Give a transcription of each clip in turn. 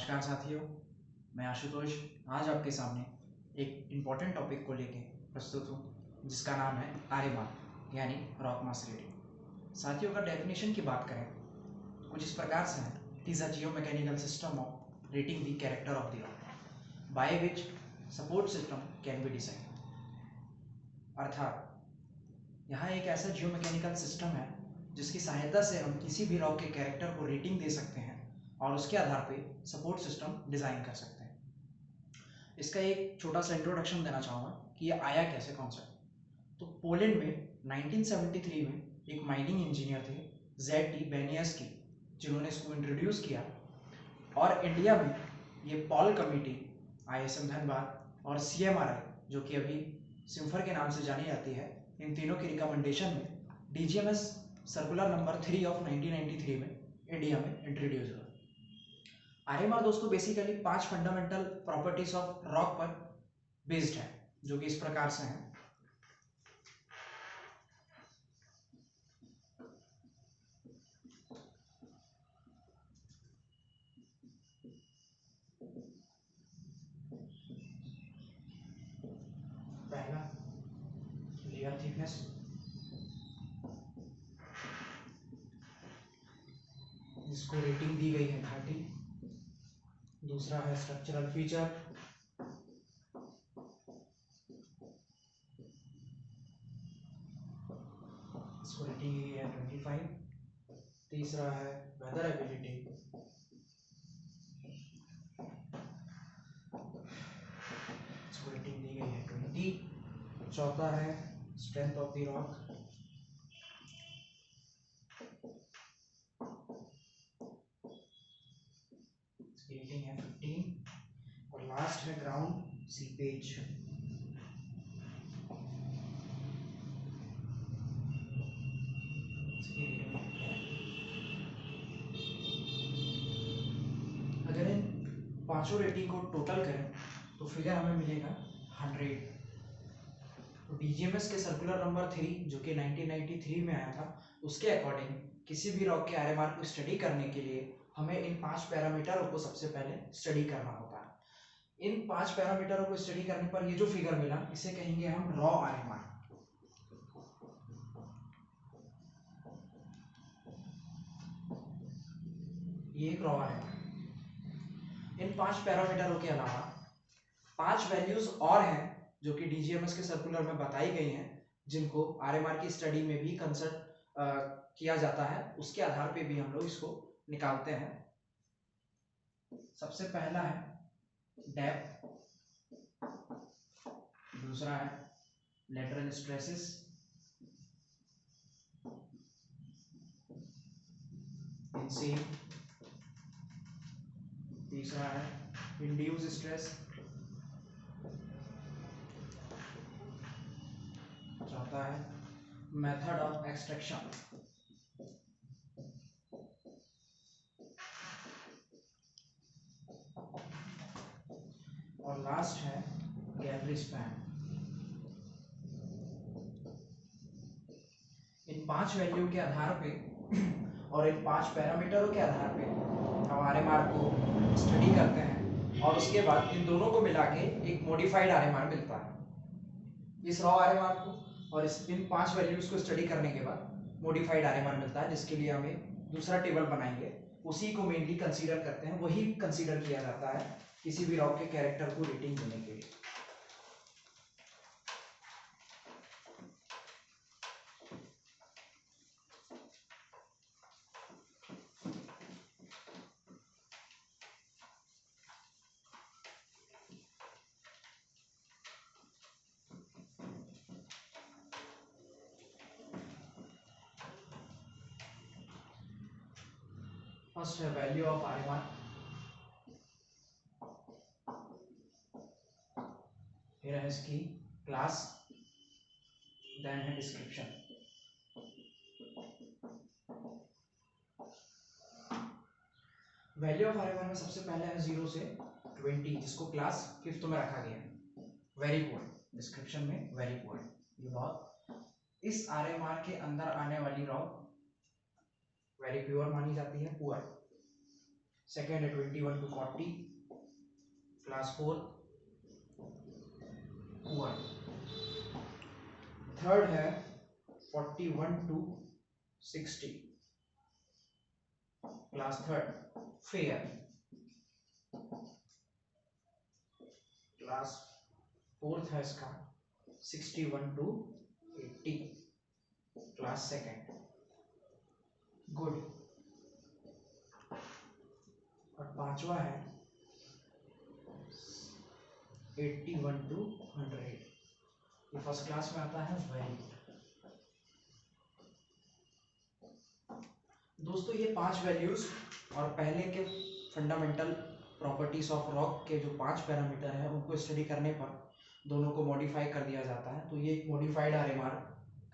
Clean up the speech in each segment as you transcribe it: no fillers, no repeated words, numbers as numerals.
नमस्कार साथियों, मैं आशुतोष आज आपके सामने एक इम्पॉर्टेंट टॉपिक को लेके प्रस्तुत हूँ जिसका नाम है आर्यमान यानी रॉक मास रेटिंग। साथियों, अगर डेफिनेशन की बात करें तो कुछ इस प्रकार से है, it is a geomechanical system of rating the character of the rock by which support system can be decide. अर्थात यहाँ एक ऐसा जियोमैकेनिकल सिस्टम है जिसकी सहायता से हम किसी भी रॉक के कैरेक्टर को रेटिंग दे सकते हैं और उसके आधार पे सपोर्ट सिस्टम डिज़ाइन कर सकते हैं। इसका एक छोटा सा इंट्रोडक्शन देना चाहूँगा कि ये आया कैसे कॉन्सेप्ट। तो पोलैंड में 1973 में एक माइनिंग इंजीनियर थे Z.T. बेनियस्की, जिन्होंने इसको इंट्रोड्यूस किया और इंडिया में ये पॉल कमेटी, ISM धनबाद और CMRI जो कि अभी सिम्फर के नाम से जानी जाती है, इन तीनों की रिकमेंडेशन में DGMS सर्कुलर नंबर 3 ऑफ 1993 में इंडिया में इंट्रोड्यूस हुआ। आरएमआर दोस्तों basically 5 fundamental properties of rock पर बेस्ड है, जो कि इस प्रकार से हैं। पहला, लेयर थिकनेस। जिसको रेटिंग दी गई है 30। दूसरा है स्ट्रक्चरल फीचर। इसको रेटिंग दी गई है 25। तीसरा है वेदर एबिलिटी। इसको रेटिंग दी गई है 20। चौथा है स्ट्रेंथ ऑफ द रॉक। इसकी रेटिंग है 15। और लास्ट है ग्राउंड सीपेज। अगर इन पांचों रेटिंग को टोटल करें तो फिगर हमें मिलेगा 100। तो DGMS के सर्कुलर नंबर 3 जो कि 1993 में आया था, उसके अकॉर्डिंग किसी भी रॉक के आरएमआर को स्टडी करने के लिए हमें इन 5 पैरामीटरों को सबसे पहले स्टडी करना होता है। इन 5 पैरामीटरों को स्टडी करने पर ये जो फिगर मिला, इसे कहेंगे हम रॉ आरएमआर। ये एक रॉ आरएमआर। इन 5 पैरामीटरों के अलावा 5 वैल्यूज और हैं जो कि DGMS के सर्कुलर में बताई गई हैं, जिनको आरएमआर की स्टडी में भी कंसल्ट किया जाता है। उसके आधार पे भी हम लोग इसको निकालते हैं। सबसे पहला है डेप्थ। दूसरा है लेटरल स्ट्रेसेस। इनसेम। तीसरा है इंड्यूस स्ट्रेस। चौथा है मेथड ऑफ एक्सट्रैक्शन। और लास्ट है गैलरी स्पैन। इन 5 वैल्यू के आधार पे और इन 5 पैरामीटरों के आधार पे हम आरएमआर को स्टडी करते हैं और उसके बाद इन दोनों को मिला के एक मॉडिफाइड आरएमआर मिलता है। इस रॉ आरएमआर को और इन 5 वैल्यूज को स्टडी करने के बाद मॉडिफाइड आरएमआर मिलता है, जिसके लिए हमें दूसरा टेबल बनाएंगे। उसी को मेनली कंसीडर करते हैं, वही कंसीडर किया जाता है किसी भी रॉक के कैरेक्टर को रेटिंग देने के लिए। फर्स्ट है वैल्यू ऑफ आरएमआर। फिर है इसकी क्लास, देन है डिस्क्रिप्शन। वैल्यू ऑफ आरएमआर में सबसे पहले है 0 से 20, जिसको क्लास 5th में रखा गया है। Very poor. डिस्क्रिप्शन में वेरी पुअर। ये बहुत इस आरएमआर के अंदर आने वाली रॉक वेरी प्योर मानी जाती है, पुअर। सेकेंड है 21 to 40, क्लास 4 1। थर्ड है 41 to 60, क्लास 3 फेयर। क्लास 4 है इसका 61 to 80, क्लास 2 गुड। और पांचवा है 81 to 100, ये फर्स्ट क्लास में आता है वेरी गुड। दोस्तों ये 5 वैल्यूज और पहले के फंडामेंटल प्रॉपर्टीज ऑफ रॉक के जो 5 पैरामीटर है उनको स्टडी करने पर दोनों को मॉडिफाई कर दिया जाता है। तो ये एक मॉडिफाइड आरएमआर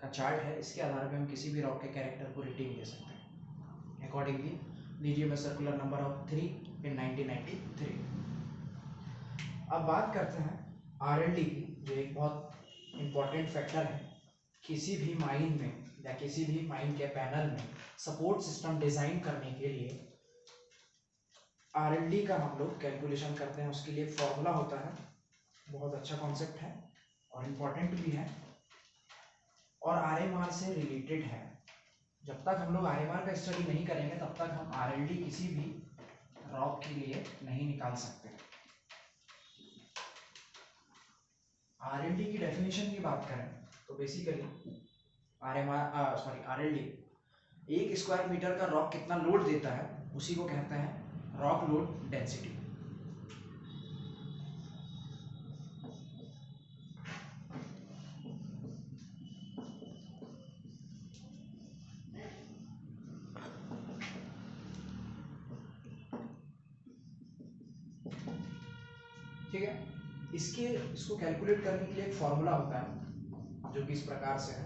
का चार्ट है, इसके आधार पर हम किसी भी रॉक के कैरेक्टर को रेटिंग दे सकते हैं। अकॉर्डिंगली लीजिए मैं सर्कुलर नंबर ऑफ 3 इन 1993। अब बात करते हैं आरएलडी की, जो एक बहुत इंपॉर्टेंट फैक्टर है किसी भी माइन में या किसी भी माइन के पैनल में सपोर्ट सिस्टम डिजाइन करने के लिए। आरएलडी का हम लोग कैलकुलेशन करते हैं, उसके लिए एक फॉर्मूला होता है, बहुत अच्छा कॉन्सेप्ट है और इम्पोर्टेंट भी है और आरएमआर से रिलेटेड है। जब तक हम लोग आरएमआर का स्टडी नहीं करेंगे तब तक हम आरएलडी किसी भी रॉक के लिए नहीं निकाल सकते। आरएलडी की डेफिनेशन की बात करें तो बेसिकली आरएलडी 1 स्क्वायर मीटर का रॉक कितना लोड देता है उसी को कहते हैं रॉक लोड डेंसिटी। ठीक है, इसको कैलकुलेट करने के लिए एक फॉर्मूला होता है जो कि इस प्रकार से है।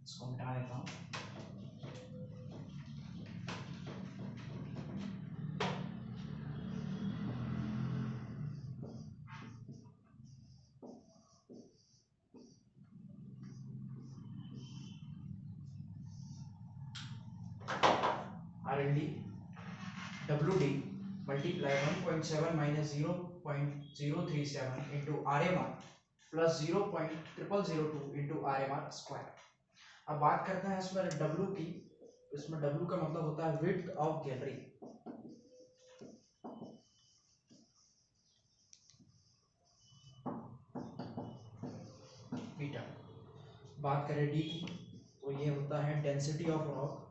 इसको मिटा देता हूं। RLD WD multiply 1.7 minus 0.037 into RMR plus 0.0002 into RMR square. अब बात करते हैं इसमें W की। इसमें W का मतलब होता है विड्थ ऑफ गैलरी। मीटर। बात करें D की तो ये होता है density of rock.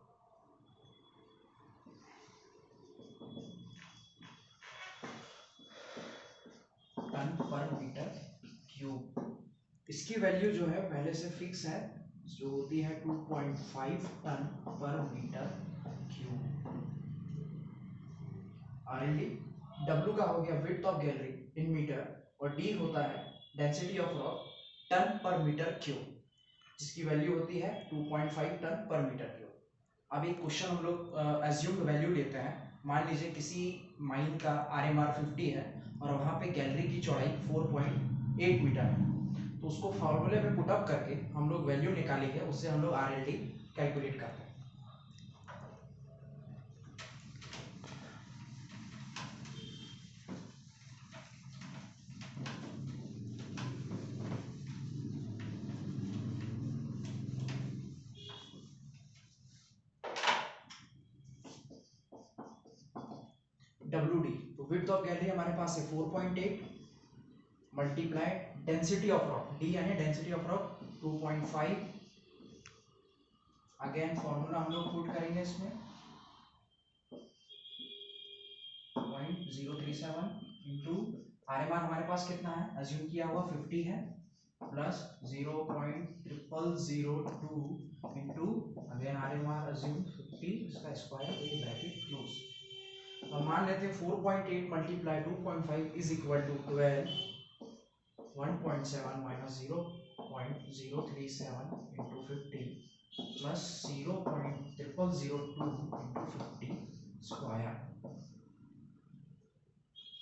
Ton per meter cube. इसकी वैल्यू जो है पहले से फिक्स है, जो होती है 2.5 ton per meter cube. RLD W का हो गया width of gallery in meter और D होता है density of rock ton per meter cube, जिसकी वैल्यू होती है 2.5 टन पर मीटर क्यूब। अब एक क्वेश्चन हम लोग एज्यूम्ड वैल्यू लेते हैं। मान लीजिए किसी माइन का RMR 50 है और वहाँ पे गैलरी की चौड़ाई 4.8 मीटर है, तो उसको फॉर्मूले में पुटअप करके हम लोग वैल्यू निकालेंगे, उससे हम लोग आरएलडी कैलकुलेट करते हैं। WD तो विड्थ ऑफ गैलरी हमारे पास है 4.8 multiply density of rock, D यानी density of rock 2.5। Again formula हम लोग पुट करेंगे इसमें 0.037 इंटू RMR हमारे पास कितना है अज्यूम किया हुआ 50 है plus 0.0002 into again RMR assume 50 इसका स्क्वायर, तो ये ब्रैकेट क्लोज। और मान लेते हैं 4.8 multiply 2.5 is equal to 12। 1.7 minus 0.037 into 50 plus 0.0002 into 50 square,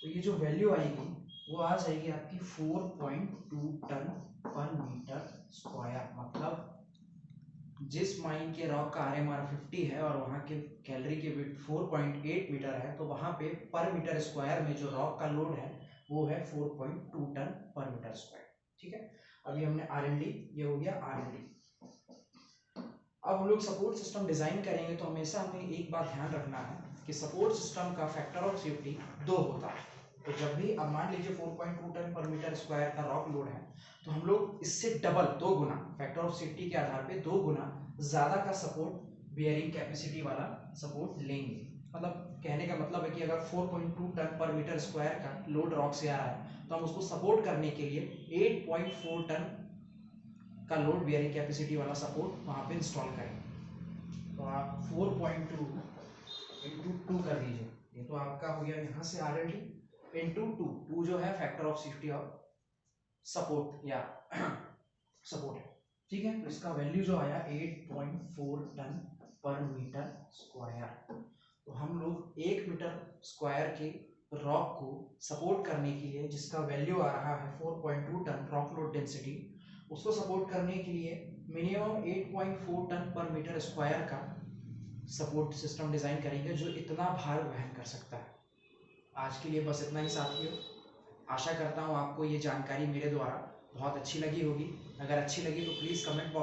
तो ये जो वैल्यू आएगी वो आ जाएगी आपकी 4.2 टन पर मीटर स्क्वायर। मतलब जिस माइन के रॉक का RMR 50 है और वहाँ के कैलोरी की विड्थ 4.8 मीटर है, तो वहाँ पे पर मीटर स्क्वायर में जो रॉक का लोड है वो है 4.2 टन पर मीटर स्क्वायर। ठीक है, अभी हमने R&D, ये हो गया R&D। अब हम लोग सपोर्ट सिस्टम डिजाइन करेंगे तो हमेशा हमें एक बात ध्यान रखना है कि सपोर्ट सिस्टम का फैक्टर ऑफ सेफ्टी 2 होता है। तो जब भी अब मान लीजिए 4.2 टन पर मीटर स्क्वायर का रॉक लोड है, तो हम लोग इससे double 2 Guna factor of safety के आधार पे 2 गुना ज़्यादा का सपोर्ट बियरिंग कैपेसिटी वाला सपोर्ट लेंगे। मतलब कहने का मतलब है कि अगर 4.2 टन पर मीटर स्क्वायर का लोड रॉक से आ रहा है तो हम उसको सपोर्ट करने के लिए 8.4 टन का लोड बियरिंग कैपेसिटी वाला सपोर्ट वहाँ पे इंस्टॉल करें। तो आप 4.2 इंटू 2 कर दीजिए, ये तो आपका हो गया यहाँ से R&D इंटू 2 जो है factor of safety of support या सपोर्ट है। ठीक है, तो इसका वैल्यू जो आया 8.4 टन पर मीटर स्क्वायर। तो हम लोग 1 मीटर स्क्वायर के रॉक को सपोर्ट करने के लिए, जिसका वैल्यू आ रहा है 4.2 टन रॉक लोड डेंसिटी, उसको सपोर्ट करने के लिए minimum 8.4 ton per metre square का सपोर्ट सिस्टम डिज़ाइन करेंगे जो इतना भार वहन कर सकता है। आज के लिए बस इतना ही साथियों। आशा करता हूँ आपको ये जानकारी मेरे द्वारा बहुत अच्छी लगी होगी। अगर अच्छी लगी तो प्लीज़ कमेंट बॉक्स